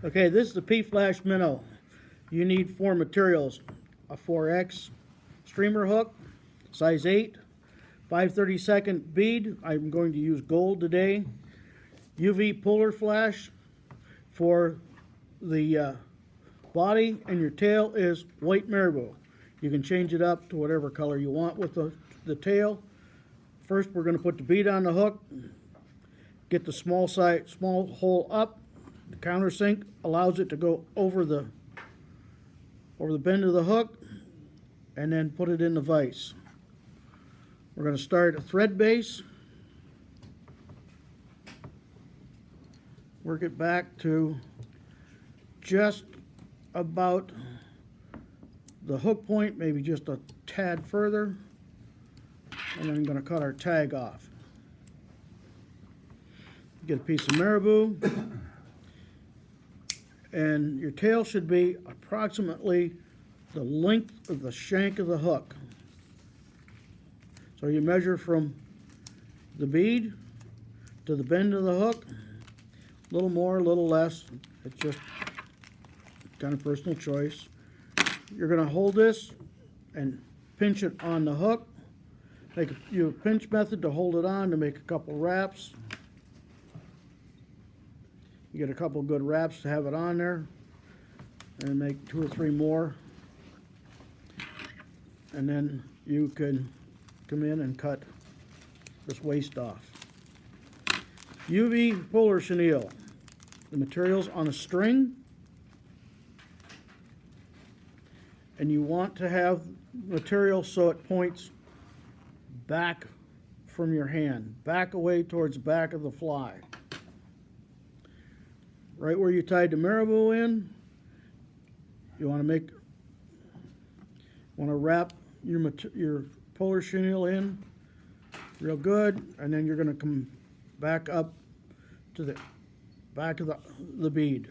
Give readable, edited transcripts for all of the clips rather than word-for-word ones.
Okay, this is the P Flash Minnow. You need 4 materials: a 4X streamer hook, size 8, 5/32 bead. I'm going to use gold today. UV puller flash for the body, and your tail is white marabou. You can change it up to whatever color you want with the tail. First, we're going to put the bead on the hook. Get the small hole up. The countersink allows it to go over the bend of the hook, and then put it in the vise. We're going to start a thread base, work it back to just about the hook point, maybe just a tad further, and then I'm going to cut our tag off. Get a piece of marabou, and your tail should be approximately the length of the shank of the hook. So you measure from the bead to the bend of the hook, a little more, a little less. It's just kind of personal choice. You're going to hold this and pinch it on the hook. Make a pinch method to hold it on to make a couple wraps. You get a couple good wraps to have it on there, and make 2 or 3 more. And then you can come in and cut this waste off. UV puller chenille. The material's on a string, and you want to have material so it points back from your hand, back away towards the back of the fly. Right where you tied the marabou in, you want to wrap your puller chenille in real good, and then you're going to come back up to the back of the bead.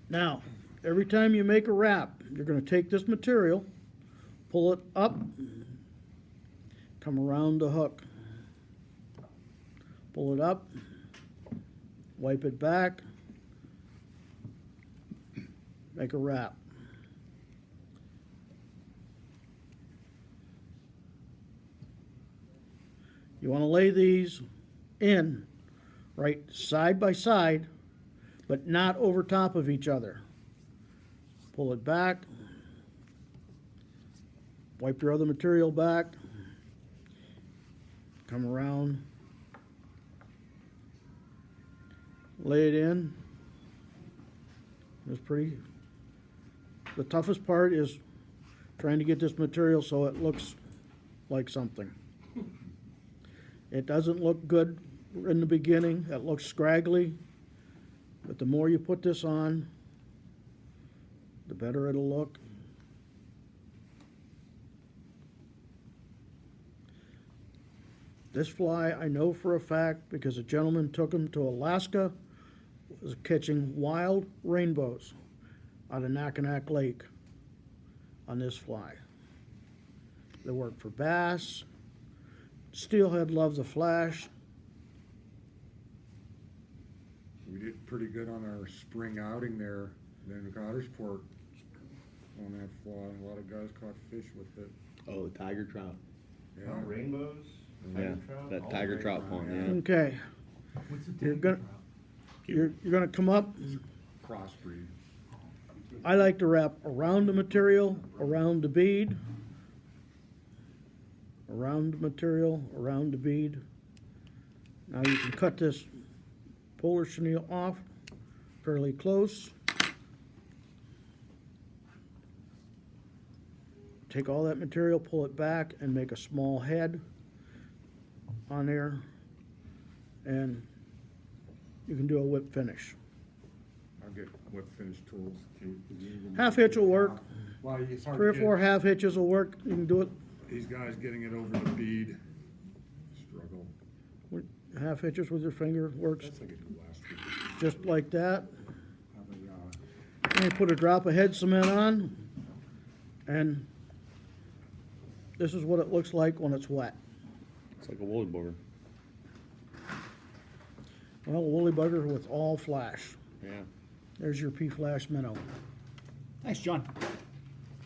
Now, every time you make a wrap, you're going to take this material, pull it up, come around the hook, pull it up, wipe it back, make a wrap. You want to lay these in right side by side, but not over top of each other. Pull it back, wipe your other material back, come around, lay it in. It's pretty. The toughest part is trying to get this material so it looks like something. It doesn't look good in the beginning. It looks scraggly, but the more you put this on, the better it'll look. This fly I know for a fact because a gentleman took him to Alaska, was catching wild rainbows out of Nakanack Lake on this fly. They work for bass. Steelhead loves the flash. We did pretty good on our spring outing there in Gottersport on that fly. A lot of guys caught fish with it. Oh, the tiger trout. Yeah. Oh, rainbows? Yeah, Tiger trout? that All tiger great trout trout, pond, yeah. yeah. Okay, What's the you're tiger gonna you're gonna come up. Crossbreed. I like to wrap around the material, around the bead, around the material, around the bead. Now you can cut this puller chenille off fairly close. Take all that material, pull it back, and make a small head on there, and you can do a whip finish. I'll get whip finish tools. Half hitch will work. Well, it's hard 3 or to 4 half hitches will work. You can do it. These guys getting it over the bead. Struggle. Half hitches with your finger works That's like I did last week. just like that. Have a, And you put a drop of head cement on, and this is what it looks like when it's wet. It's like a woolly booger. Well, woolly bugger with all flash. Yeah. There's your P Flash Minnow. Thanks, John.